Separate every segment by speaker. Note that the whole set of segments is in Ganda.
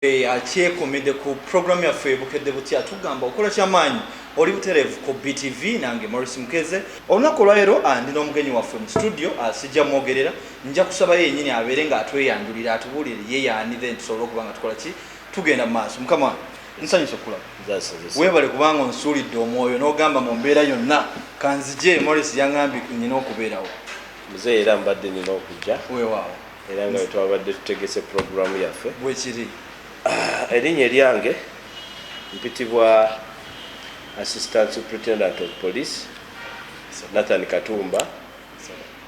Speaker 1: Akyekomedde ku programu yaffe bukedde butya tugamba okola kyamaanyi oli butereevu ku BTV nange Morris Mukeze. Olunaku olwaleero ndina omugenyi waffe mu studio sijja mwogerera, nja kusaba yennyini abeere ng'atweyanjulira atubuulire yeyaani then tusobole okuba nga tukola ki tugenda mu maaso. Mukama nsanyusa okulaba. Weebale kubanga onsuulidde omwoyo n'ogamba mu mbeera yonna kanzije Morris yaŋŋambye nnyina okubeerawo.
Speaker 2: Muzeeyi era mbadde nina okujja.
Speaker 1: Weewaawo.
Speaker 2: Era nga twabadde tutegese programu yaffe.
Speaker 1: Bwe kiri.
Speaker 2: Erinnya lyange mpitibwa Assistant Superintendent of Police Nathan Katumba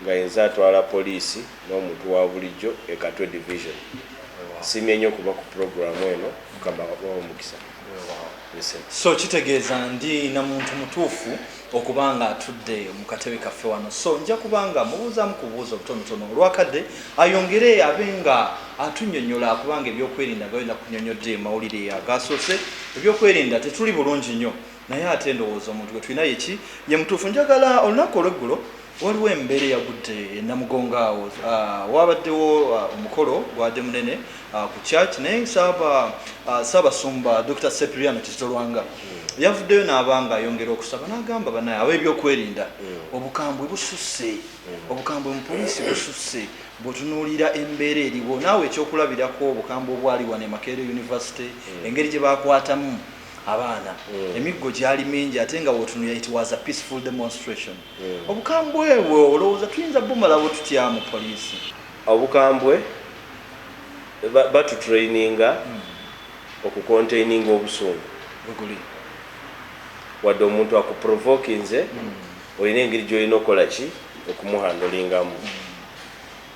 Speaker 2: nga yenza atwala poliisi n'omuntu wa bulijjo e Katwe Division. Simye nnyo okuba ku programu eno mukama omukisa.
Speaker 1: So kitegeeza ndi na muntu mutuufu okubanga atudde mu katebe kaffe wano. So nja kubanga mubuuzaamu kubuuza obutonotono olwakadde ayongere abenga atunnyonnyola kubanga ebyokwerinda gayenda kunnyonnyodde mawulire agasoose. Ebyokwerinda tetuli bulungi nnyo naye ate ndowooza omuntu gwe tulina yeki ye mutuufu. Njagala olunaku olweggulo waliwo embeera eyagudde e Namugongo. Wabaddewo omukolo gwadde munene ku church naye Ssaabasumba Dr. Cyprian Kitolwanga yavuddeyo n'abanga ayongera okusaba n'agamba banaye ab'ebyokwerinda obukambwe bususse, obukambwe mu poliisi bususse. Bw'otunuulira embeera eriwo naawe ekyokulabirako obukambwe obwali wano e Makerere University, engeri gye baakwatamu abaana emiggo gyali mingi ate nga wotunulira it was a peaceful demonstration. Obukambwe bwo olowooza tuyinza bumalawo tutya mu poliisi?
Speaker 2: Obukambwe batutraininga okucontaininga obusungu wadde omuntu akuprovokinze olina engeri gy'olina okukola ki okumuhandolingamu.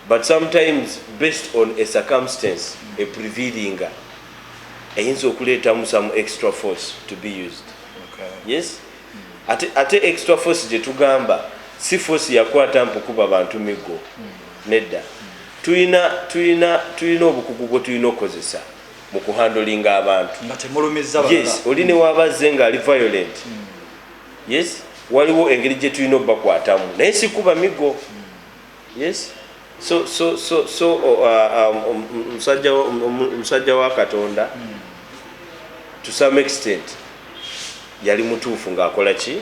Speaker 2: But sometimes based on a circumstance a prevailinga eyinza okuleetamu some extra force to be used. Yes? Ate extra force gye tugamba si force yakwata mpukuba bantu miggo nedda. Tuyina obukugu bwe tulina okukozesa mu kuhandolinga abantu. Yes, oli ne wabazze ng'ali violent. Yes, waliwo engeri gye tulina obbakwatamu naye si kuba miggo. Yes, so omusajja wa Katonda to some extent yali mutuufu ng'akola ki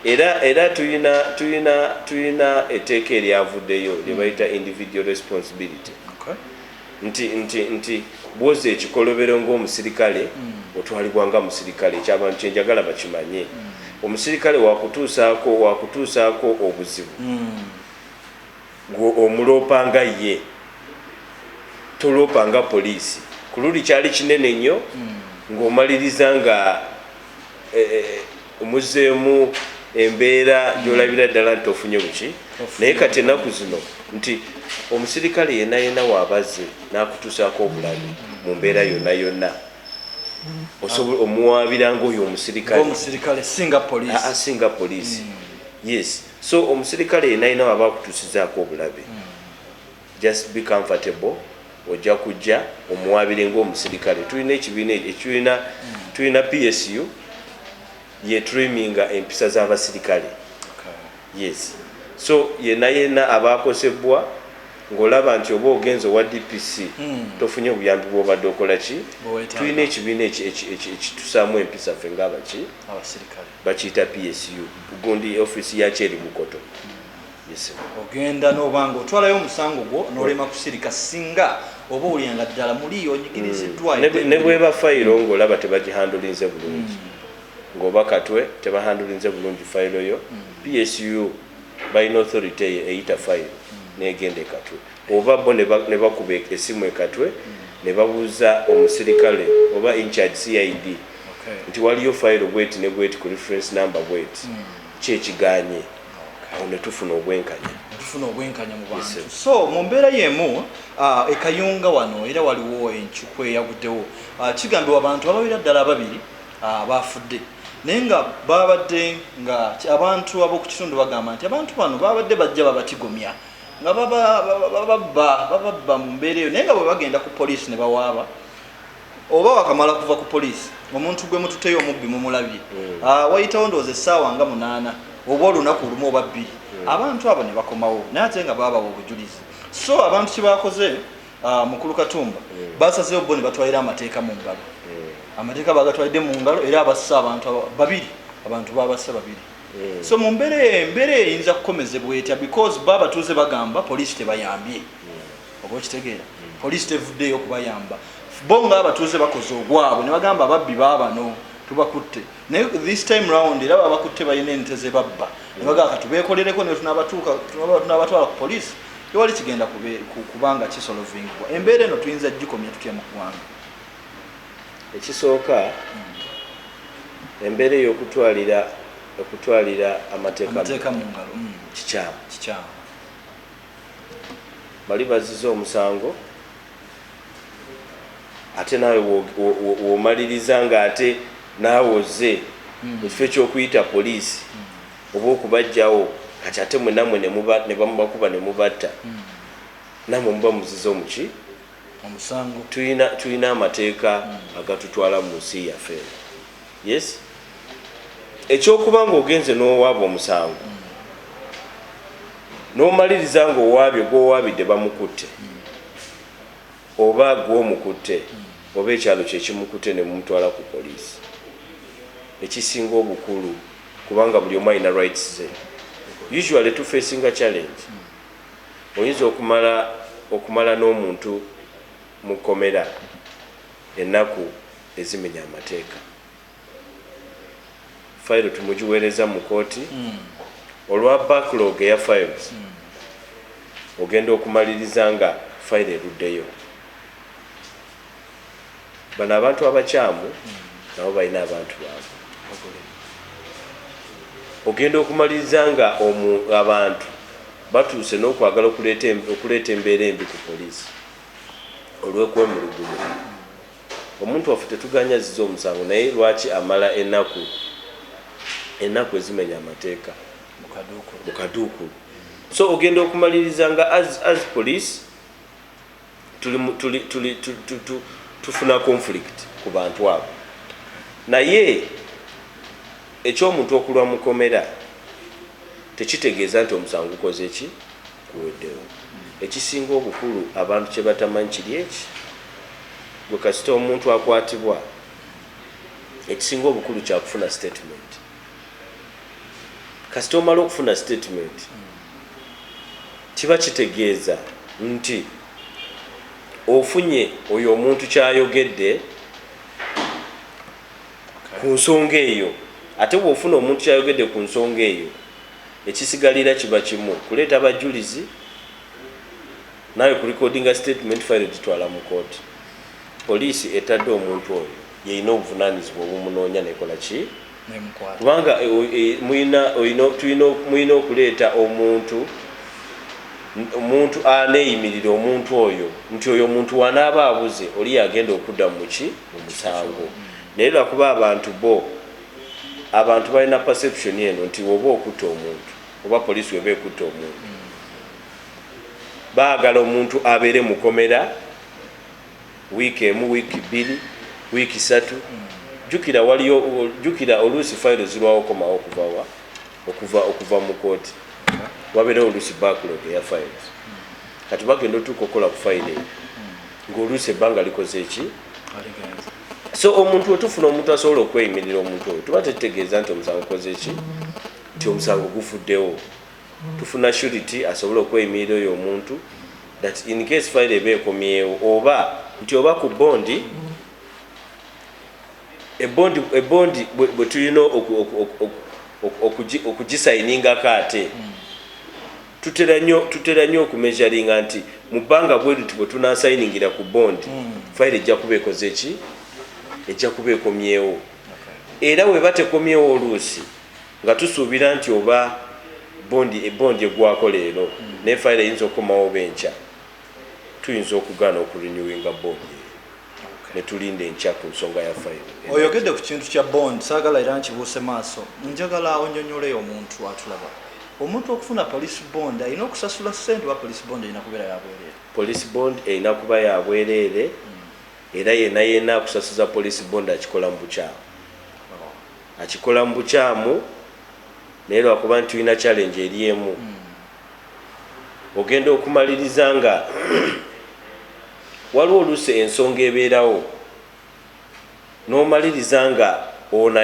Speaker 2: era tuyina etteeka eryavuddeyo lye bayita individual responsibility. nti bwoza ekikolobero ng'omusirikale otwalibwa nga musirikale. Ekyabantu kyenjagala bakimanye, omusirikale wakutuusaako obuzibu omuloopanga ye, toloopanga poliisi. Ku luli kyali kinene nnyo ng'omaliriza nga omuzzeemu embeera gy'olabira ddala nti ofunye buki. Naye kati ennaku zino nti omusirikale yenna waabazze n'akutuusaako obulabe mu mbeera yonna osobola omuwaabira ng'oyo omusirikale singa poliisi. Yes, so omusirikale yenna waaba akutuusizaako obulabe, just be comfortable, ojja kujja omuwaabire ng'omusirikale. Tulina ekibiina tulina PSU ye traininga empisa z'abasirikale. Yes, so yenna abaakosebwa ng'olaba nti oba ogenze owa DPC tofunye obuyambi bw'obadde okola ki. Tulina ekibiina ekitusaamu empisa ffe ng'abaki bakiyita PSU, gundi ofiisi yakyo eri Bukoto. Yes,
Speaker 1: ogenda n'obanga otwalayo omusango gwo n'olema kusirika singa oba olyanga ddala muli onyigiriziddwa
Speaker 2: ne bweba fayiro ng'olaba tebagihandolinze bulungi ng'oba Katwe tebahandolinze bulungi fayiro yo. PSU balina authority eyita fayiro negende Katwe, oba bo ne bakuba esimu e Katwe ne babuuza omusirikale oba in charge CID nti waliyo fayiro bweti ne bweti ku reference number bweti kyekiganye. Awo ne tufuna obwenkanya mu bantu. So mu mbeera y'emu
Speaker 1: e Kayunga wano era waliwo enkyuko eyaguddewo. Kigambibwa abantu abawera ddala ababiri baafudde naye nga babadde nga abantu ab'oku kitundu bagamba nti abantu bano babadde bajja babatigomya nga bababba mu mbeera eyo, naye nga bwe bagenda ku poliisi ne bawaaba oba wakamala kuva ku poliisi omuntu gwe mututeyo omubbi mumulabye wayitawo ndowooza essaawa nga 8 oba olunaku lumu oba 2 abantu abo ne bakomawo naye ate nga baabawa obujulizi. So abantu kye baakoze mukulu Katumba basazeyo bo ne batwalira amateeka mu ngalo amateeka bagatwalidde mu ngalo era abassa abantu babassa babiri so mu mbeera eyinza kukomezebwa etya because baba tuze bagamba poliisi tebayambye oba okitegeera poliisi tevuddeyo okubayamba bo nga abatuuze bakoze ogwabwe ne bagamba ababbi baabano tubakutte naye this time round era babakutte balina ente ze babba ne bagamba tubeekolereko ne tunabatwala ku poliisi tewali kigenda kubanga kisolvingibwa embeera eno tuyinza gikomya tutya mu ggwanga
Speaker 2: ekisooka embeera ey'okutwalira amateeka
Speaker 1: mu ngalo
Speaker 2: kikyamu bali bazize omusango ate naawe womaliriza nga ate naawe ozze ekifo ekyokuyita poliisi oba okubajjawo kati ate mwenamwe ne bamubakuba ne mubatta namwe muba muzize omuki
Speaker 1: omusango
Speaker 2: tulina amateeka agatutwala mu nsi yaffe yes ekyokuba nga ogenze n'owaaba omusango n'omaliriza nga owaabye gwowaabidde bamukutte oba gwomukutte oba ekyalo kyekimukutte ne mumutwala ku poliisi ekisinga obukulu kubanga buli omu alina rights ze usually tufacinga challenge oyinza okumala n'omuntu mu kkomera ennaku ezimenya amateeka fayiro tumugiweereza mu kooti olwa backlog eya files ogenda okumaliriza nga fayiro eruddeyo bano abantu abakyamu nabo balina abantu baabwe ogenda okumaliriza nga abantu batuuse n'okwagala okuleeta embeera embi ku poliisi olw'okwemulugumu omuntu waffe tetuganya ziza omusango naye lwaki amala ennaku ezimenya amateeka mu kaduukulu so ogenda okumaliriza nga as police tufuna conflict ku bantu abo naye ekyomuntu okulwa mukomera tekitegeeza nti omusango ukoze ki guweddewo ekisinga obukulu abantu kye batamanyi kiri eki gwe kasita omuntu akwatibwa ekisinga obukulu kyakufuna statement kasita omala okufuna statement kiba kitegeeza nti ofunye oyo omuntu kyayogedde ku nsonga eyo ate bw'ofuna omuntu kyayogedde ku nsonga eyo ekisigalira kiba kimu kuleeta abajulizi nawe kurekodinga statement file gitwala mu kooti poliisi etadde omuntu oyo yeyina obuvunaanyizibwa obumunoonya nekola ki kubanga muyina okuleeta omuntu aneeyimirira omuntu oyo nti oyo omuntu wanaaba abuze oli yagenda okudda mu musango naye lwakuba abantu balina perception eno nti woba okutta omuntu oba poliisi weba ekutta omuntu baagala omuntu abeere mukomera wiiki emu wiiki bbiri wiiki ssatu jukira oluusi fayiro zirwawo komawo okuva mu kooti wabeerewo oluusi backlog eya files kati bagenda otuuka okukola ku fayiro eyo ng'oluusi ebbanga likoze eki so omuntu wetufuna omuntu asobola okweyimirira omuntu oyo tuba tekitegeeza nti omusango ukoze eki nti omusango gufuddewo tufuna surety asobola okweyimirira oyo omuntu that in case fayiro eba ekomyewo oba nti oba ku bondi ebondi bwe tulina okugisayiningako ate tutera nnyo okumeasuringa nti mu bbanga bweruti bwe tunasayiningira ku bondi fayiro ejja kuba ekoze eki ejja kuba ekomyewo era weba tekomyewo oluusi nga tusuubira nti oba ebondi egwako leero naye fayiro eyinza okukomawo benkya tuyinza okugaana okurenewinga bondi netulinda enkya ku nsonga ya fayiro
Speaker 1: oyogedde ku kintu kya bondi saagala era nkibuuse maaso njagala onyonyoleyo omuntu atulaba omuntu okufuna police bond alina okusasula ssente wa police bond erina kubeera yabwereere
Speaker 2: police bond erina kuba yabwereere era yena akusasuza police bond akikola mu bukyamu naye lwakuba nti tulina challenge eri emu ogenda okumaliriza nga waliwo oluusi ensonga ebeerawo n'omaliriza nga ono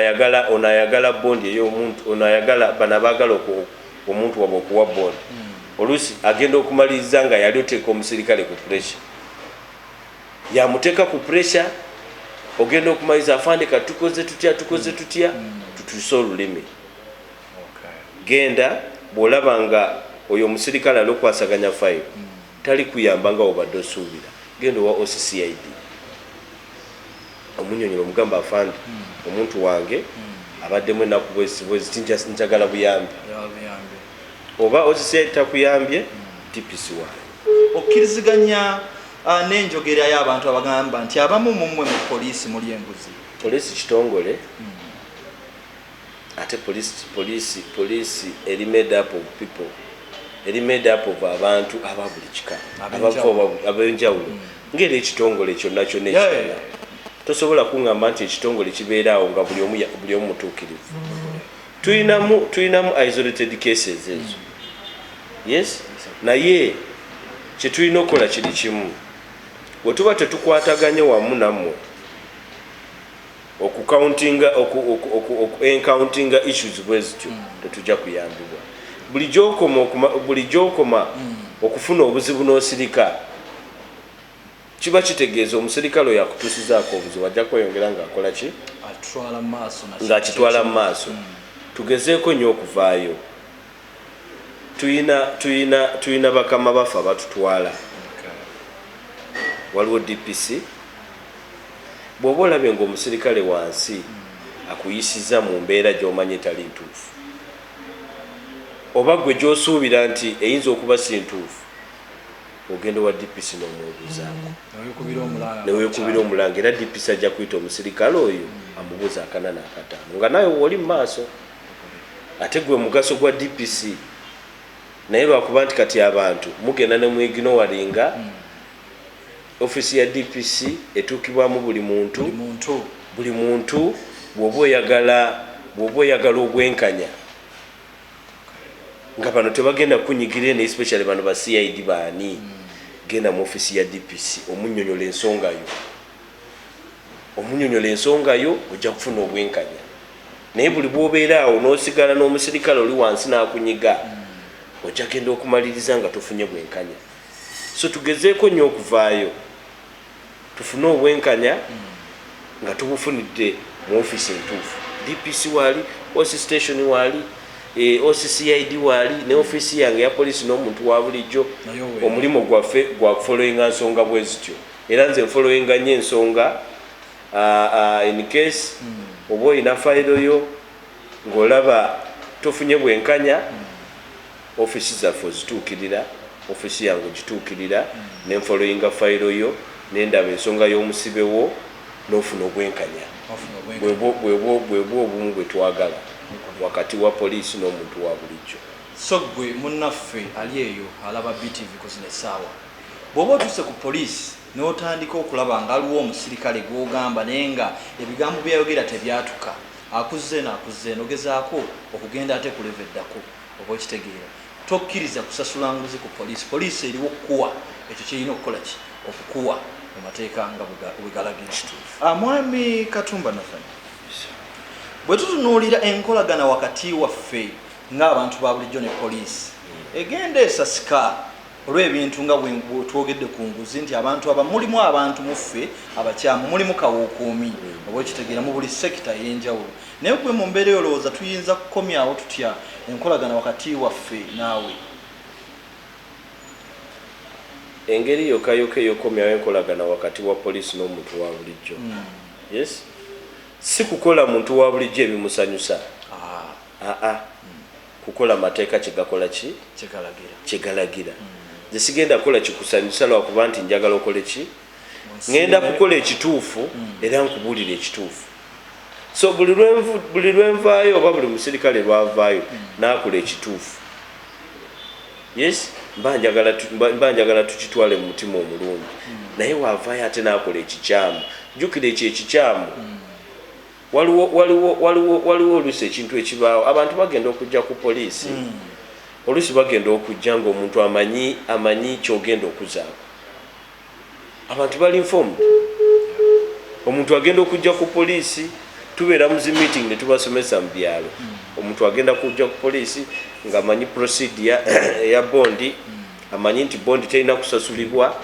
Speaker 2: ayagala bondi ey'omuntu, ono ayagala bano abaagala omuntu wabwe okuwa bondi, oluusi agenda okumaliriza nga yali oteeka omusirikale ku pressure, yamuteeka ku pressure, ogenda okumaliriza afandika tukoze tutya tutuuse olulimi. Genda bw'olaba nga oyo omusirikale aliokwasaganya file tali kuyamba nga obadde osuubira, genda owa OCCID omunyonyola omugamba afande omuntu wange abaddemu ennaku bwezi njagala buyambi, oba OCCID takuyambye DPC waali.
Speaker 1: Okkiriziganya n'enjogera y'abantu abagamba nti abamu mumwe mu poliisi muli enguzi.
Speaker 2: Poliisi kitongole, ate poliisi eri made up of people, eri made up of abantu aba buli kika, ab'enjawulo. Ng'era ekitongole kyonna kyonna ekitala tosobola kuŋŋamba nti ekitongole kibeeraawo nga buli omu mutuukirivu. Tuyinamu isolated cases ezo, yes, naye kye tulina okukola kiri kimu. Bwe tuba tetukwataganye wamu nammwe encountinga issues bwe zityo tetujja kuyambibwa. Buli gy'okoma okufuna obuzibu n'osirika kiba kitegeeza omusirikale oyo akutuusizaako obuzibu ajja kweyongera ng'akola ki, ng'akitwala mu maaso. Tugezeeko nnyo okuvaayo. Tuyina bakama baffe abatutwala. Waliwo DPC, bw'oba olabye ng'omusirikale wansi akuyisiza mu mbeera gy'omanyi etali ntuufu, oba gwe gy'osuubira nti eyinza okuba si ntuufu, ogenda wa DPC n'omubuuzaako, neweekubira omulanga, era DPC ajja kuyita omusirikale oyo amubuuza akana n'akataano nga nawe woli mu maaso. Ate gwe mugaso gwa DPC naye lwakuba nti kati abantu mugenda ne mwiginowalinga ofisi ya DPC etuukibwamu buli muntu bw'oba oyagala obwenkanya nga bano tebagenda kunyigira ne especially bano ba CID baani, genda mu ofisi ya DPC omunnyonnyola ensonga yo ojja kufuna obwenkanya. Naye buli bw'obeera awo n'osigala n'omusirikale oli wansi n'akunyiga ojja genda okumaliriza nga tofunye bwenkanya. So tugezeeko nnyo okuvaayo tufune obwenkanya nga tubufunidde mu ofisi entuufu. DPC waali, OC station waali, OCCID waali, ne ofisi yange ya poliisi n'omuntu wa bulijjo. Omulimu gwaffe gwa kufollowinga nsonga bwe zityo, era nze nfollowinga nnyo ensonga in case oba olina fayiro yo ng'olaba tofunye bwenkanya, ofisi zaffe ozituukirira, ofisi yange ogituukirira, ne nfollowinga fayiro yo, n'endaba ensonga y'omusibe wo, n'ofuna obwenkanya. Bwebwo obumu bwe twagala wakati wa poliisi n'omuntu wa bulijjo.
Speaker 1: So gwe munnaffe ali eyo alaba BTV ku zino essaawa, bw'oba otuuse ku poliisi n'otandika okulaba nga aliwo omusirikale gw'ogamba naye nga ebigambo byayogera tebyatuka, akuzze n'ogezaako okugenda ate ku level eddako, oba okitegeera, tokkiriza kusasula nguzi ku poliisi. Poliisi eriwo okukuwa ekyo kyerina okukola ki, okukuwa mu mateeka nga bwe galagira. Mwami Katumba Nathan, bwe tutunuulira enkolagana wakati waffe ng'abantu ba bulijjo ne poliisi egenda esasika olw'ebintu nga bwe twogedde ku nguzi nti abantu mulimu abantu muffe abakyamu, mulimu kawuukuumi, oba okitegeera mu buli sekita ey'enjawulo. Naye gwe mu mbeera eyo olowooza tuyinza kukomyawo tutya enkolagana wakati waffe naawe?
Speaker 2: Engeri yokka eyokomyawo enkolagana wakati wa poliisi n'omuntu wa bulijjo, yes, si kukola muntu wa bulijjo ebimusanyusa, kukola mateeka kyegakola ki, kyegalagira. Nze sigenda kukola kikusanyusa lwakuba nti njagala okole ki, ngenda kukola ekituufu era nkubuulira ekituufu. So buli lwenvaayo oba buli musirikale lwavaayo n'akola ekituufu, yes, mba njagala tukitwale mu mutima omulungi. Naye wavaayo ate n'akola ekikyamu, jjukira ekyo ekikyamu waliwo oluusi ekintu ekibaawo, abantu bagenda okujja ku poliisi, oluusi bagenda okujja ng'omuntu amanyi kyogenda okuzaako. abantu bali informed. Omuntu agenda okujja ku poliisi tubeera mu zi meeting ne tubasomesa mu byalo. Omuntu agenda kujja ku poliisi ng'amanyi procedure eya bondi, amanyi nti bondi terina kusasulibwa,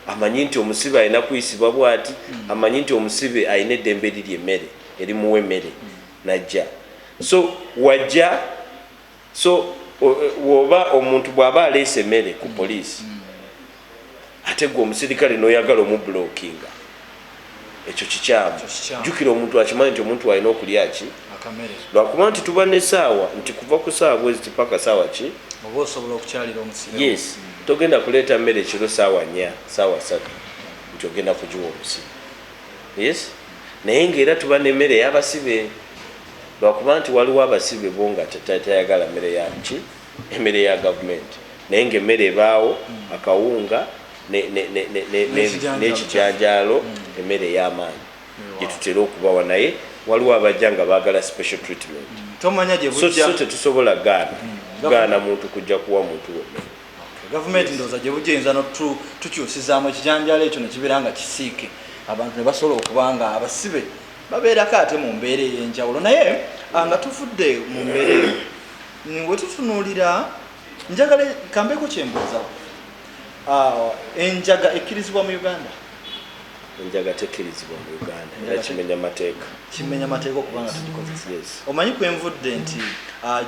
Speaker 2: amanyi nti omusibe alina kuyisibwa bw'ati, amanyi nti omusibe alina eddembe liri emmere erimuwa emmere najja. So wajja, so woba omuntu bw'aba aleese emmere ku poliisi ate gwe omusirikale n'oyagala omubulookinga, ekyo kikyamu. Jjukira omuntu akimanyi nti omuntu alina okulya ki lwakuba nti tuba n'essaawa nti kuva ku ssaawa bweziti paka ssaawa ki
Speaker 1: oba osobola okukyalira omusibe.
Speaker 2: Yes, togenda kuleeta mmere ekiro ssaawa 4 ssaawa 3 nti ogenda kugiwa omusibe. Yes, naye ng'era tuba n'emmere ey'abasibe lwakuba nti waliwo abasibe bo nga tayagala mmere ya ki emmere ya gavumenti, naye ng'emmere ebaawo akawunga n'ekijanjaalo emmere ey'amaanyi gye tutera okubawa, naye waliwo abajja nga baagala special treatment.
Speaker 1: Tomanya gye bujja.
Speaker 2: So tetusobola gaana muntu kujja kuwa muntu wonna.
Speaker 1: Gavumenti ndowooza gye bujja eyinza tukyusizaamu ekijanjaalo ekyo ne kibeera nga kisiike, abantu ne basobola okuba nga abasibe babeerako ate mu mbeera ey'enjawulo. Naye nga tuvudde mu mbeera eyo bwe tutunuulira, njagala kambeeko kyembuuzawo, enjaga ekkirizibwa mu Uganda?
Speaker 2: Enjaga tekkirizibwa mu Uganda era kimenya mateeka.
Speaker 1: Kimenya mateeka okubanga tugikozesa. Omanyi kwenvudde nti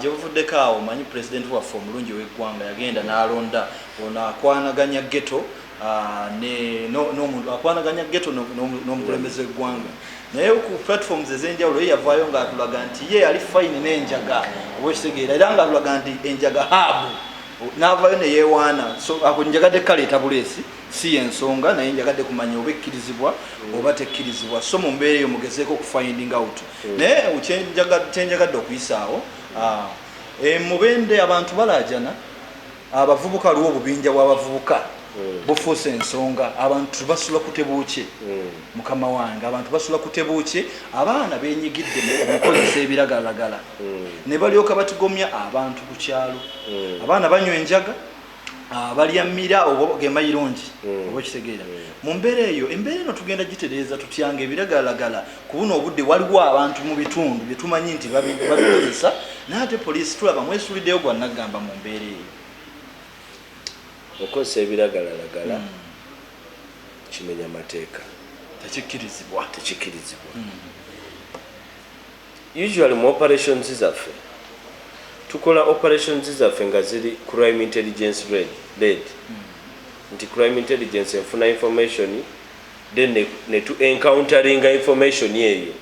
Speaker 1: gye buvuddeko awo, omanyi pulezidenti waffe omulungi w'eggwanga yagenda n'alonda ono akwanaganya ghetto akwanaganya ghetto n'omukulembeze w'eggwanga, naye ku platforms ez'enjawulo ye yavaayo ng'atulaga nti ye ali fine n'enjaga oba ekitegeera, era ng'atulaga nti enjaga haabu, n'avaayo ne yeewaana. So ako njagadde kaleeta buleesi si yensonga, naye njagadde kumanya oba ekkirizibwa oba tekkirizibwa. So mu mbeera eyo mugezeeko okufinding out. Naye kyenjagadde okuyisaawo, Mubende abantu balaajana, abavubuka aliwo obubinja bw'abavubuka bufuuse ensonga, abantu basula kutebuuke. Mukama wange, abantu basula kutebuuke, abaana beenyigidde mu kukozesa ebiragalagala ne balyoka batugomya abantu ku kyalo. Abaana banywa enjaga, balya mmira oba gemayirungi oba kitegeera. Mu mbeera eyo, embeera eno tugenda gitereeza tutyanga ebiragalagala ku buno obudde waliwo abantu mu bitundu bye tumanyi nti babikozesa, n'ate poliisi tulaba mwesuliddeyo gwa nagamba mu mbeera eyo.
Speaker 2: Okozesa ebiragalagala kimenya mateeka,
Speaker 1: tekikkirizibwa.
Speaker 2: Usually mu operations zaffe tukola operations zaffe nga ziri crime intelligence led. Nti crime intelligence enfuna information then ne tu encounteringa information eyo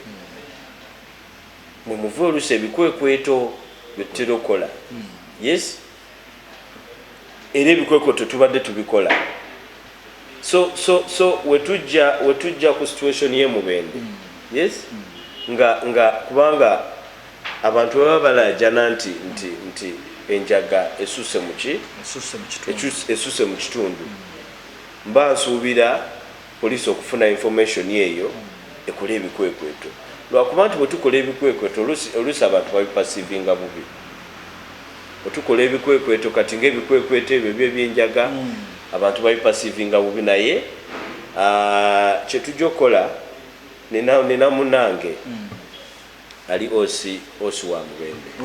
Speaker 2: mu muvu oluusi ebikwekweto bye tutera okukola. Yes, era ebikwekweto tubadde tubikola. So wetujja ku situation ye Mubende. Yes, nga kubanga abantu baba balaajana nti enjaga esuse mu kitundu, mba nsuubira poliisi okufuna information eyo ekola ebikwekweto. Lwakuba nti bwe tukola ebikwekweto oluusi abantu babipasivinga bubi. Bwe tukola ebikwekweto kati ng'ebikwekweto ebyo by'ebyenjaga abantu babipasivinga bubi, naye kye tujja okukola nina munange ali osi wa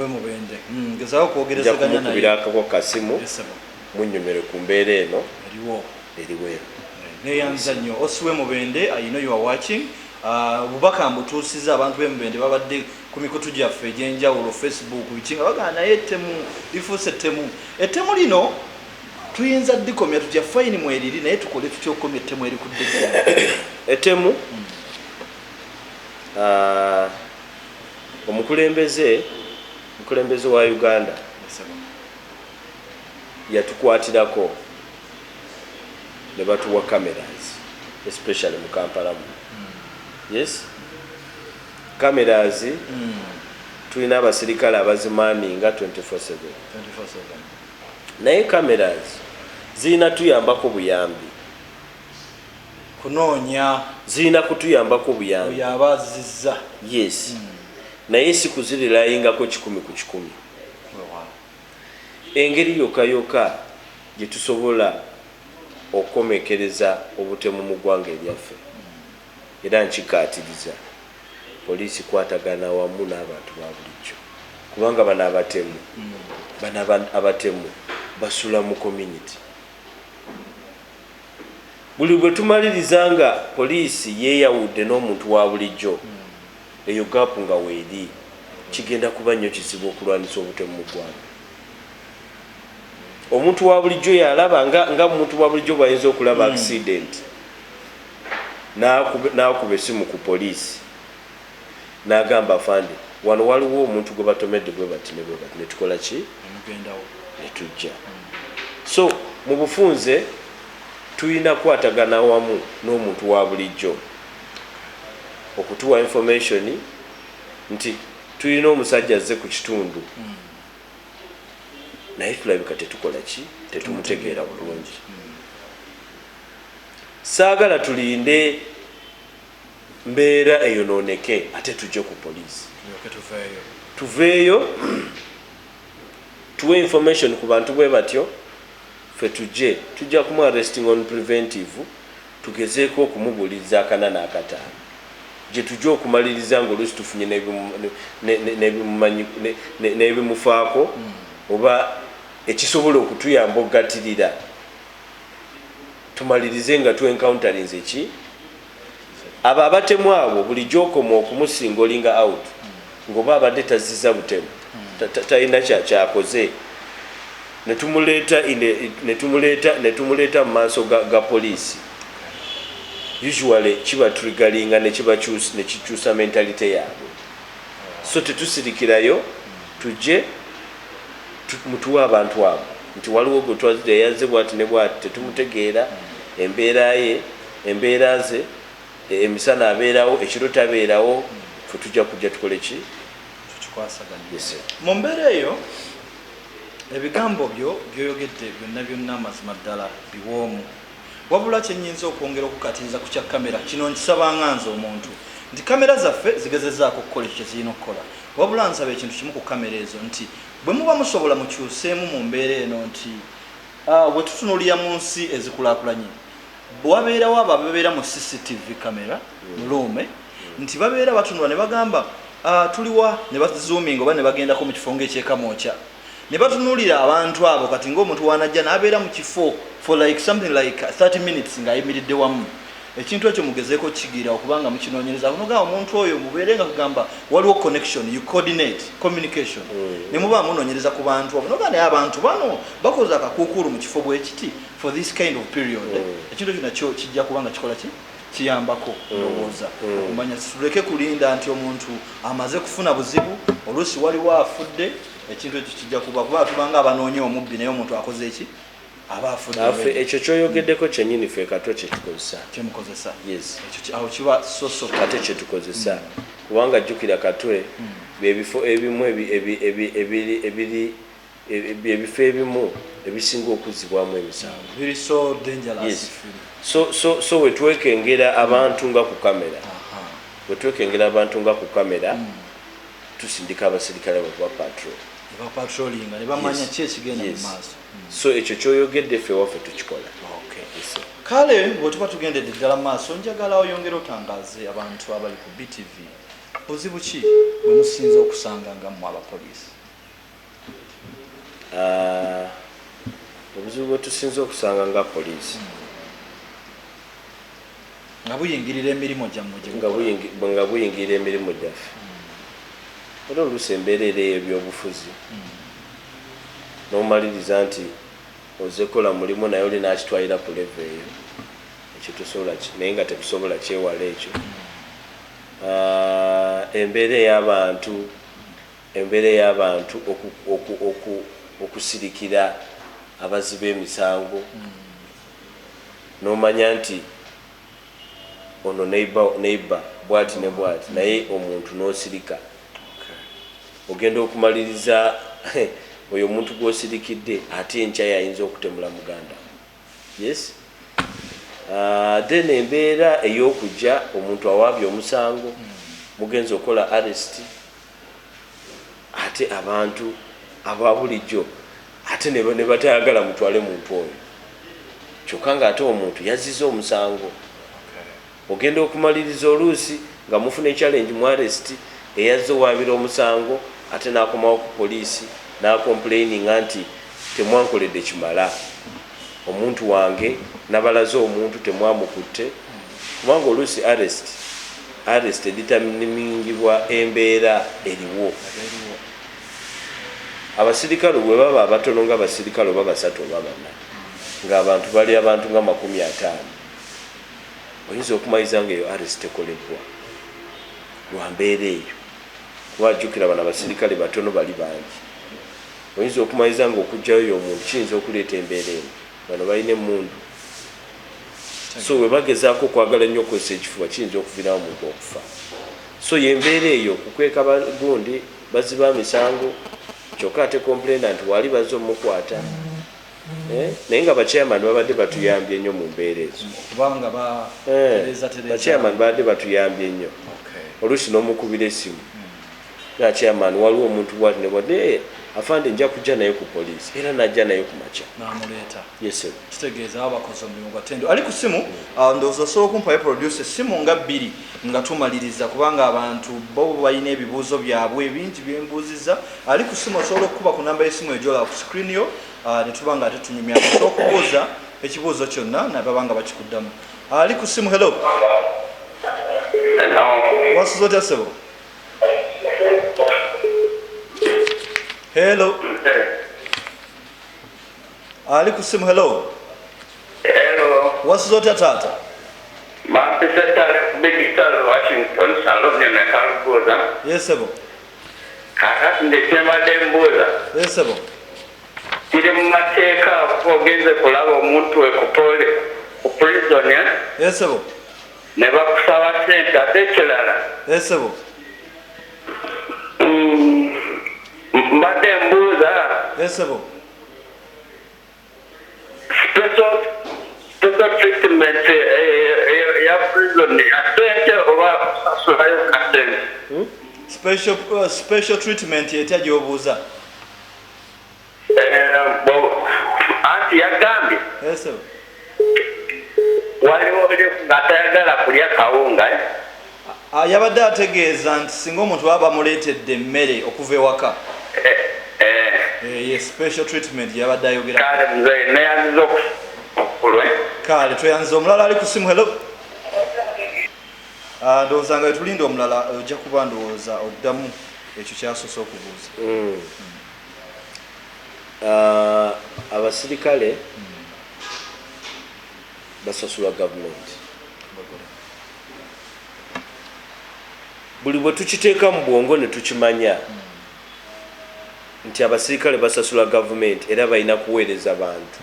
Speaker 2: Mubende.
Speaker 1: Ngezaho kwogerezaganya naye.
Speaker 2: Kumukubira akako kasimu munnyomere ku mbeera eno eriwo.
Speaker 1: Neyanza nnyo osi we Mubende, I know you are watching. Bubaka mbutuusiza abantu b'e Mubende babadde ku mikutu gyaffe egy'enjawulo, Facebook bikinga bagana naye ettemu lifuuse ettemu. Ettemu lino tuyinza ddikomya tutya fayini mweriri, naye tukole tutyokomya ettemu erikudde.
Speaker 2: Ettemu omukulembeze wa Uganda yatukwatirako ne batuwa cameras, especially mu Kampala. Yes, cameras tulina abasirikale abazimaaninga 24/7. Naye cameras zirina tuyambako buyambi,
Speaker 1: kunoonya
Speaker 2: zirina kutuyambako buyambi
Speaker 1: abazizza.
Speaker 2: Yes, naye si kuzirilayingako 100 ku 100. Engeri yoka gye tusobola okukomekereza obutemu mu ggwanga eryaffe era nkikatiriza poliisi kwatagana wamu n'abantu ba bulijjo kubanga bano abatemu basula mu community. Buli bwe tumaliriza nga poliisi yeeyawudde n'omuntu wa bulijjo eyo gaapu nga weeri kigenda kuba nnyo kizibu okulwanisa obutemu mu ggwanga. Omuntu wa bulijjo yalaba nga omuntu wa bulijjo bw'ayinza okulaba accident n'akuba essimu ku poliisi n'agamba afande wano waliwo omuntu gwe batomedde bwe bati ne bwe bati, ne tukola ki? Ne tujja. So mu bufunze tulina kwatagana wamu n'omuntu wa bulijjo okutuwa information nti tulina omusajja azze ku kitundu naye tulabika tetukola ki? Tetumutegeera bulungi. Saagala tulinde mbeera eyonooneke ate tujje ku poliisi tuveeyo tuwe information ku bantu bwe batyo ffe tujja kumu arresting on preventive tugezeeko okumubuuliriza akana n'akataano gye tujja okumaliriza ng'oluusi tufunye n'ebimufaako oba ekisobola okutuyamba okugatirira tumalirize nga tu-encounterings eki abo abatemu abo bulijjo okoma okumusinga olinga out ng'oba abadde taziza butemu talina kyakoze netumuleeta mu maaso ga poliisi usually kiba triggeringa nekikyusa mentalite yaabwe. So tetusirikirayo tujje mutuwa abantu abo nti waliwo gwe twazire yazze bwati ne bwati tetumutegeera embeera ze emisana abeerawo ekiro tabeerawo fe tujja kujja tukole ki?
Speaker 1: Tukikwasaganya. Mu mbeera eyo ebigambo byoyogedde byonna amazima ddala biwoomu wabula kyenyinza okwongera okukatiriza ku kya kamera kino nkisaba nganze omuntu nti kamera zaffe zigezezaako okukola ekyo zirina okukola wabula nsaba ekintu kimu ku kamera ezo nti bwe muba musobola mukyuseemu mu mbeera eno nti bwe tutunuulira mu nsi ezikulaakulanye wabeerawo abo ababeera mu CCTV kamera mu luume nti babeera batunula ne bagamba tuliwa ne bazoominga oba ne bagendako mu kifo ng'ekyekamwokya ne batunuulira abantu abo kati ng'omuntu wanajja n'abeera mu kifo for like something like 30 minutes ng'ayimiridde wamu ekintu ekyo mugezeeko kigira okubanga mukinoonyereza nogaa omuntu oyo mubeerenga kugamba waliwo connection you coordinate communication ne muba munoonyereza ku bantu abo nogaa naye abantu bano bakoze akakuukulu mu kifo bwe kiti for this kind of period ekintu ekyo nakyo kijja kubanga kikola ki kiyambako ndowooza okumanya tuleke kulinda nti omuntu amaze kufuna buzibu oluusi waliwo afudde ekintu ekyo kijja kuba tubanga abanoonya omubbi naye omuntu akoze eki aba afudde.
Speaker 2: Ekyo kyoyogeddeko kyennyini ffe kato
Speaker 1: kyemukozesa
Speaker 2: awo kiba soso kate kyetukozesa kubanga jjukira katwe byebifo ebimu ebifo ebimu ebisinga okuzibwamu emisango so wetwekengera abantu nga ku kamera tusindika abasirikale bakuba
Speaker 1: patrolling ne bamanya ki ekigenda mu maaso.
Speaker 2: So ekyo kyoyogedde ffe waffe tukikola.
Speaker 1: Kale bwe tuba tugendedde ddala mu maaso njagala oyongere otangaaze abantu abali ku BTV buzibu ki bwe musinza okusanga nga mmwe abapoliisi?
Speaker 2: Obuzibu bwe tusinza okusanga nga poliisi
Speaker 1: nga buyingirira emirimu gyammwe
Speaker 2: nga buyingirira emirimu gyaffe era oluusi embeera eyo ebyobufuzi n'omaliriza nti ozekola mulimu naye oli n'akitwalira ku leve eyo ekyo tusobola naye nga tetusobola kyewala ekyo. Embeera ey'abantu okusirikira abaziba emisango n'omanya nti ono neighbor bwati ne bwati naye omuntu n'osirika ogenda okumaliriza oyo omuntu gw'osirikidde ate enkya yayinza okutemula muganda. Yes. Then embeera ey'okujja omuntu awaabye omusango mugenza okola arrest ate abantu aba bulijjo ate ne batayagala mutwale muntu oyo kyokka ng'ate omuntu yazizza omusango. Ogenda okumaliriza oluusi nga mufuna challenge mu arrest eyazze owaabira omusango ate n'akomawo ku poliisi n'akomplaininga nti temwankoledde kimala, omuntu wange nabalaze omuntu temwamukutte. Kubanga oluusi arrest editamingibwa embeera eriwo. Abasirikale bwe baba abatono nga abasirikale oba basatu oba bana ng'abantu bali abantu nga 50, oyinza okumaliriza nga eyo arrest ekoleddwa lwa mbeera eyo. Wajjukira bano abasirikale batono bali bangi, oyinza okumaliriza nga okugjayo omuntu kiyinza okuleeta embeera eno. Bano balina emmundu, so bwe bagezaako okwagala nnyo okozesa ekifuba kiyinza okuviirawo omuntu okufa. So yembeera eyo okukweka bagundi baziba misango, kyokka ate complainant wali bazze omukwata. Naye nga bachairman babadde batuyambye nnyo mu mbeera ezo,
Speaker 1: kubanga
Speaker 2: bachairman babadde batuyambye nnyo. Oluusi n'omukubira essimu nga chairman waliwo omuntu bwati ne bwadde afande nja kujja naye ku poliisi, era najja naye ku makya
Speaker 1: n'amuleeta.
Speaker 2: Yes sir.
Speaker 1: Kitegeeza abakoze omulimu gwa ttendo. Ali ku ssimu ndowooza osobola okumpayo produce essimu nga 2 nga tumaliriza, kubanga abantu bo balina ebibuuzo byabwe bingi byembuuziza. Ali ku ssimu osobola okukuba ku namba y'essimu ejola ku screen yo ne tuba nga ate tunyumya osobola okubuuza ekibuuzo kyonna nababa nga bakikuddamu. Ali ku ssimu, hello. Wasuza otya ssebo? Hello. Ali ku ssimu, hello.
Speaker 3: Hello.
Speaker 1: Wasuza otya taata?
Speaker 3: Mapisatale Digital Washington Salon ne Kalgoza.
Speaker 1: Yes sebo.
Speaker 3: Kakati ndetembadde mbuuza.
Speaker 1: Yes sebo.
Speaker 3: Kiri mu mateeka ogenze kulaba omuntu we ku prison.
Speaker 1: Yes sebo.
Speaker 3: Ne bakusaba ssente ate ekirala.
Speaker 1: Yes sebo.
Speaker 3: Mbadde mbuuza.
Speaker 1: Yes sebo.
Speaker 3: Special treatment ya prison ate oba sasulayo kasente.
Speaker 1: Special treatment etya gy'obuuza?
Speaker 3: Anti yagambye
Speaker 1: Yes sebo.
Speaker 3: waliwo ng'atayagala kulya kawunga.
Speaker 1: Yabadde ategeeza nti singa omuntu baba bamuleetedde emmere okuva ewaka, ye special treatment yabadde ayogera.
Speaker 3: Kale nze neyanziza okulwe.
Speaker 1: Kale tweyanziza. Omulala ali ku ssimu, hello. Ndowooza nga wetulinda omulala ojja kuba ndowooza oddamu ekyo kyasoose okubuuza.
Speaker 2: Abasirikale basasula gavumenti. Buli bwe tukiteeka mu bwongo ne tukimanya nti abasirikale basasula gavumenti era balina kuweereza bantu,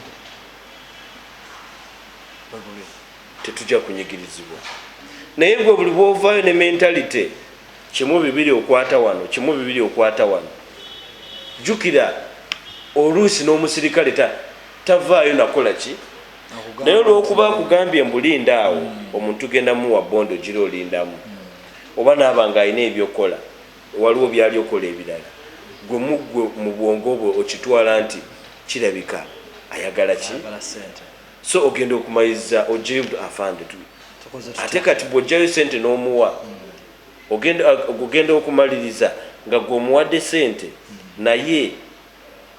Speaker 2: tetujja kunyigirizibwa. Naye gwe buli bw'ovaayo ne mentalite kimu bibiri okwata wano, kimu bibiri okwata wano, jjukira oluusi n'omusirikale tavaayo nakola ki. Naye olw'okuba akugambye mbulinda awo, omuntu genda muwa bondo gira olindamu, oba naaba ng'alina ebyokola, waliwo byali okola ebirala, gwe mu bwongo bwe okitwala nti kirabika ayagala ki. So ogenda okumaliriza ojjayo afande tu, ate kati bw'ojjayo sente n'omuwa ogenda okumaliriza nga gwe omuwadde sente naye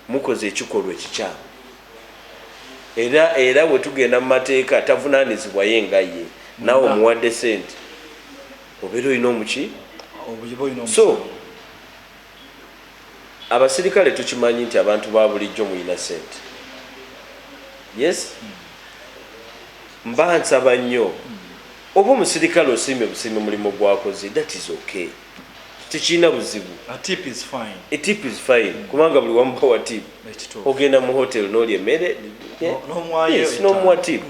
Speaker 2: mukoze ekikolwa ekikyamu. Era bwe tugenda mu mateeka tavunaanizibwa ye nga ye, naawe omuwadde sente obeera olina omuki. So abasirikale tukimanyi nti abantu ba bulijjo mulina sente. Yes, mba nsaba nnyo oba omusirikale osiimye busiime mulimu gwakoze, that is okay, tekirina buzibu.
Speaker 1: A tip is fine.
Speaker 2: A tip is fine. Kubanga buli wamuba wa tip, ogenda mu hotel n'olya emmere n'omuwa tip,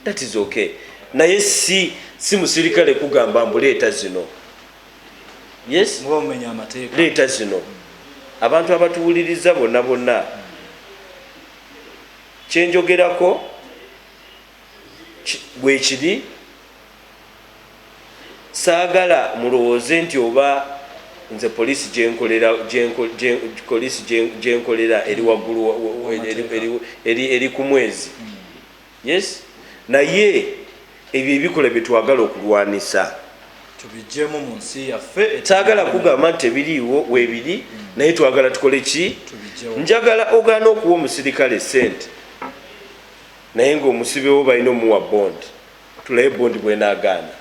Speaker 2: that is okay. Naye si musirikale kugamba mbuleeta zino. Yes, leeta zino. Abantu abatuwuliriza bonna bonna kyenjogerako bwe kiri, saagala mulowooze nti oba nze poliisi gyenkolera eri waggulu eri ku mwezi. yes naye ebyo ebikola byetwagala okulwanisa
Speaker 1: tubijjemu mu nsi yaffe
Speaker 2: saagala kugamba nti tebiriiwo weebiri naye twagala tukole ki njagala ogaana okuwa omusirikale sente naye ngaomusibewo balina omuwa bondi tulaye bondi bwenaagaana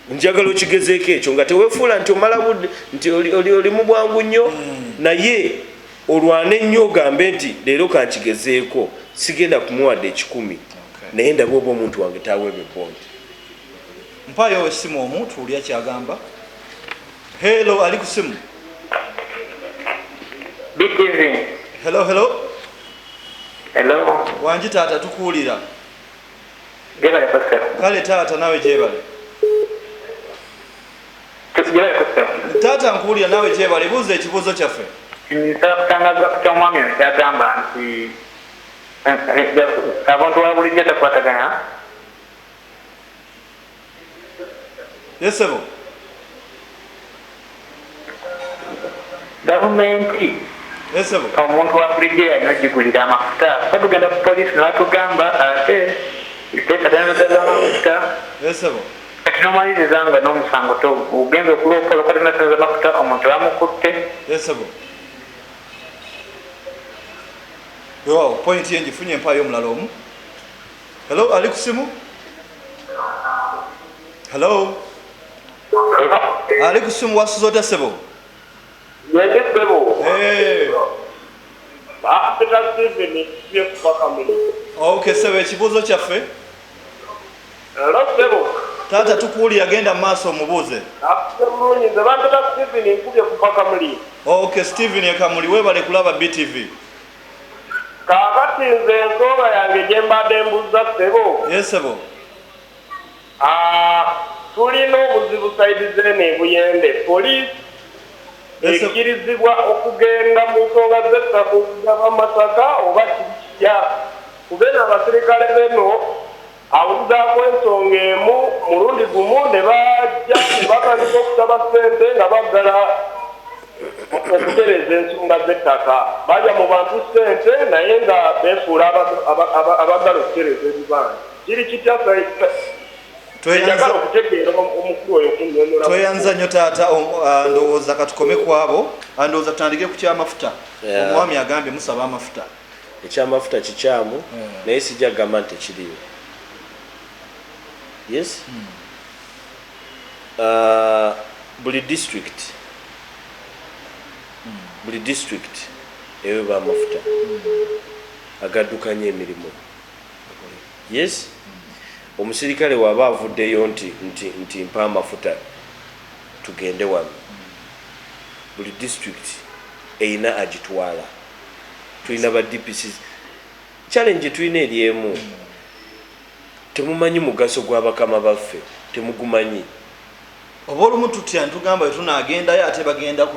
Speaker 2: njagala okigezeeko ekyo nga teweefuula nti omala budde nti oli mu bwangu nnyo naye olwane nnyo ogambe nti leero kankigezeeko sigenda kumuwadde 10 naye ndaba oba omuntu wange taweebwe bondi.
Speaker 1: mpayo essimu omuntu ulya kyagamba. Hello, ali ku simu. Hello.
Speaker 3: Hello.
Speaker 1: Wanji taata tukuwulira.
Speaker 3: Jebale kosa.
Speaker 1: Kale taata nawe jebale.
Speaker 3: Jebale kosa.
Speaker 1: Taata nkuwulira nawe jebale, buuza ekibuuzo kyaffe.
Speaker 3: Nsaba kutangaza ku ky'omwami kyagamba nti abantu wa bulijjo takwataganya.
Speaker 1: Yes, sir.
Speaker 3: Gavumenti omuntu wa bulijjo yanagigulira amafuta batugenda ku poliisi nebatugamba ate teekatanagaza amafuta kati nomaliriza nga n'omusango ogenza okuloopola okatanagaza amafuta omuntu bamukutte.
Speaker 1: Point ye ngifunye empaayo omulala omu. Hello, ali ku simu. Hello. Ali ku simu wasuza otya sebo? Okay, sebo ekibuuzo kyaffe. Taata tukuwulira genda mu maaso omubuuze. Okay, Steven Ekamuli weebale kulaba BTV.
Speaker 4: Kakati nze ensonga yange gye mbadde mbuuza ssebo.
Speaker 1: Yes, sebo.
Speaker 4: Tulina obuzibu sayidi z'eno e Buyende. Poliisi ekkirizibwa okugenda mu nsonga z'ettaka okugaba amasaka oba kikya. Kubeera abasirikale beno awulizaako ensonga emu mulundi gumu ne bajja ne batandika okusaba ssente nga baggala okutereza ensonga z'ettaka. Bajja mu bantu ssente naye nga beefuula abaggala okutereza ebibanja. Kiri kitya
Speaker 1: tweyanza nnyo taata ndowooza katukome ku abo ndowooza tutandike ku kyamafuta. Omwami agambye musaba amafuta.
Speaker 2: Ekyamafuta kikyamu naye sijja kugamba nti tekiriwo. Yes. Buli district eweba amafuta agaddukanya emirimu. Yes. Omusirikale waba avuddeyo nti mpa amafuta tugende wano, buli district eyina agitwala. Tulina ba DPC. Challenge tulina eri emu, temumanyi mugaso gw'abakama baffe, temugumanyi.
Speaker 1: Oba olumu tutya ntugamba tunaagendayo ate bagenda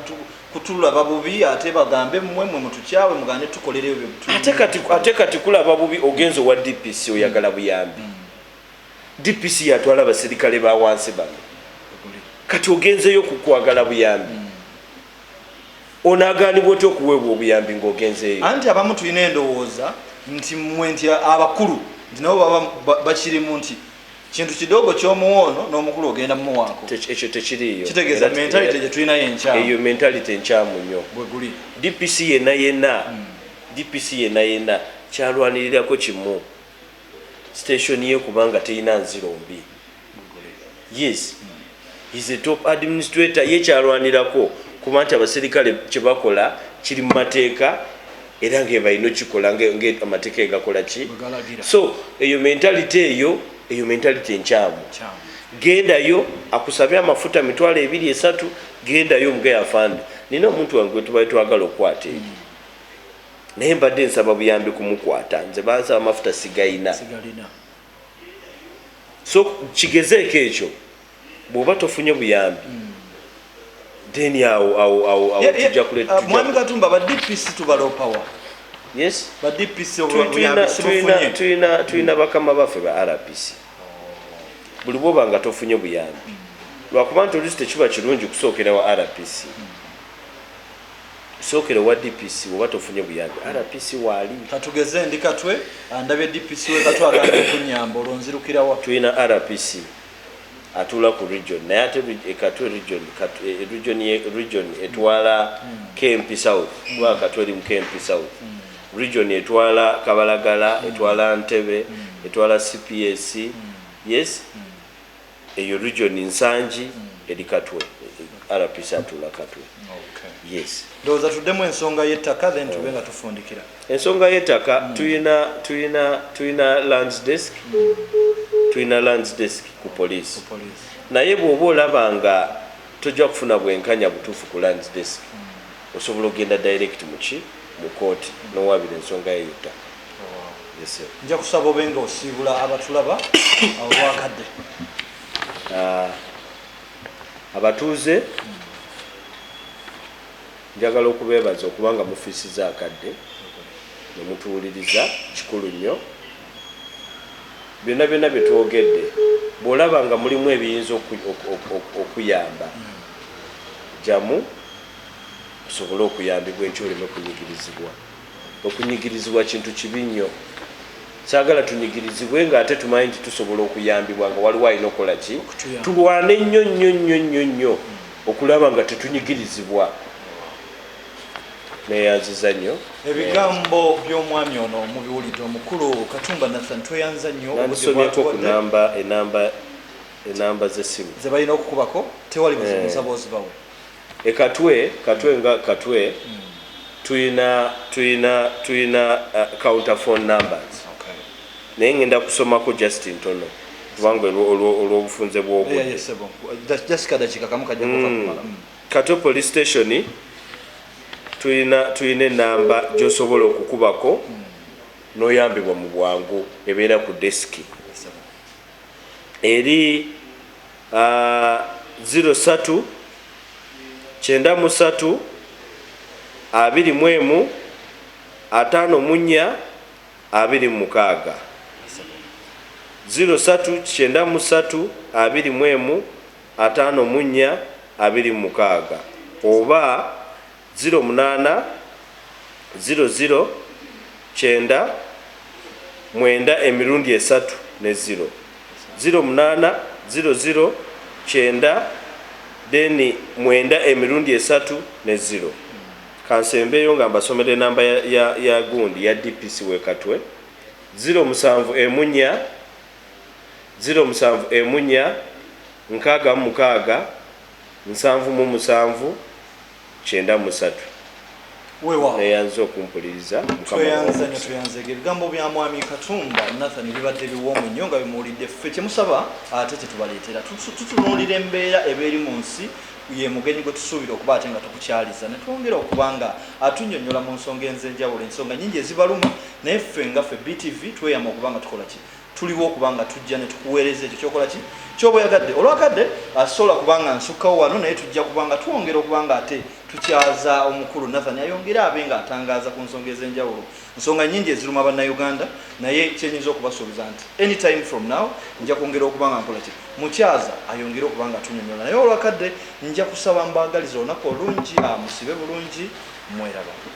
Speaker 1: kutulaba bubi ate bagambe mmwe mutukyawe mugande tukolereyo
Speaker 2: ate kati kulaba bubi ogenzo wa DPC oyagala buyambi. DPC yatwala abasirikale ba wansi bano. Kati ogenzeyo kukwagala buyambi. Onaaganibwa otya okuweebwa obuyambi ng'ogenzeeyo?
Speaker 1: Anti abamu tulina endowooza nti mmwe nti abakulu nti nabo baba bakirimu nti kintu kidogo ky'omuwoono n'omukulu ogenda mumuwaako.
Speaker 2: Ekyo tekiriiyo.
Speaker 1: Kitegeeza mentality gye tulinayo enkyamu.
Speaker 2: Eyo mentality enkyamu nnyo.
Speaker 1: Bwe guli.
Speaker 2: DPC yenna kyalwanirirako kimu. Station ye kubanga teyina nzirombi. Yes. He's a top administrator ye kyalwanirako kuba nti abasirikale kye bakola kiri mu mateeka era ng'ebalina kikola ng'amateeka egakola ki. So eyo mentality enkyamu. Gendayo akusabye amafuta mitwalo 2-3 gendayo omugaye afande. Nina omuntu wange tubaye twagala okukwata ebyo. Naye mbadde nsaba buyambi kumukwata nze bansaba amafuta sigayina. So kigezeeko ekyo bw'oba tofunye buyambi then awo tujja kuleta.
Speaker 1: Mwami Katumba ba DPC tubalopawa.
Speaker 2: Yes.
Speaker 1: Ba DPC obuyambi
Speaker 2: tulina bakama baffe ba RPC. Buli bwoba nga tofunye buyambi lwakuba nti oluusi tekiba kirungi kusookera wa RPC. sookera wa DPC oba tofunye buyambi RPC waali
Speaker 1: katugeze ndi Katwe ndabye DPC we Katwe agambye kunyamba olonzirukirawa
Speaker 2: tulina RPC atula ku region naye ate Katwe region etwala KMP South wa Katwe eri mu KMP South region etwala Kabalagala etwala Ntebe etwala CPS yes eyo region Nsanji eri Katwe RPC atula Katwe yes
Speaker 1: ndoza tuddemu ensonga y'ettaka then tubenga tufundikira
Speaker 2: ensonga y'ettaka tuyina lands desk tuyina lands desk ku police naye bw'oba olaba nga tojja kufuna bwenkanya butuufu ku lands desk osobola ogenda direct mu court n'owabira ensonga y'ettaka
Speaker 1: nja kusaba obenga osiibula abatulaba olwakadde
Speaker 2: abatuuze njagala okubeebaza okubanga mufiisiza akadde nemutuwuliriza kikulu nnyo byonna byonna bye twogedde bw'olaba nga mulimu ebiyinza okuyamba jamu osobole okuyambibwa enti oleme kunyigirizibwa okunyigirizibwa kintu kibi nnyo saagala tunyigirizibwe ng'ate tumanyi nti tusobola okuyambibwa nga waliwo alina okukola ki tulwane nnyo nnyo nnyo nnyo nnyo okulaba nga tetunyigirizibwa neyanziza nnyo
Speaker 1: ebigambo by'omwami ono mubiwulidde omukulu Katumba Nathan tweyanza nnyo
Speaker 2: nandisomyeko ku enamba z'essimu
Speaker 1: ze balina okukubako tewali buzibunsaba ozibawo Katwe tuyina counterphone numbers naye ngenda kusomako just ntono kubanga olw'obufunze bw'obudde Katwe police station tuyina enamba gy'osobola okukubako n'oyambibwa mu bwangu ebeera ku desiki eri 03 93 21 54 26 03 93 21 54 26 oba 08 00 9 9 emirundi 3 ne 0 08 00 9 then 9 emirundi 3 ne 0 kansembeyo nga mbasomere namba ya gundi ya DPC we Katwe 07 emunya 07 emunya nkaga mukaga 7 93 wewa
Speaker 2: neyanza okumpuliriza
Speaker 1: tuyanze ebigambo bya mwami Katumba Nathan bibadde biwoomu nnyo nga bimuwulidde ffe kyemusaba ate tetubaleetera tutunuulira embeera ebeeri mu nsi ye mugenyi gwe tusuubira okuba ate nga tukukyaliza ne twongera okubanga atunnyonnyola mu nsonga ez'enjawulo ensonga nnyingi ezibaluma naye ffe nga ffe BTV tweyama okubanga tukola ki tuliwo okubanga tujja ne tukuweereza ekyo kyokola ki kyoba oyagadde olwakadde asobola kubanga nsukkawo wano naye tujja kubanga twongera okubanga ate tukyaza omukulu Nathan ayongera abe nga atangaaza ku nsonga ez'enjawulo nsonga nnyingi eziruma bannayuganda naye kyenyinza okubasuubiza nti anytime from now nja kwongera okubanga nkola ki mukyaza ayongere okubanga tunyonyola naye olwakadde nja kusaba mbaagaliza olunaku olungi musibe bulungi mweraba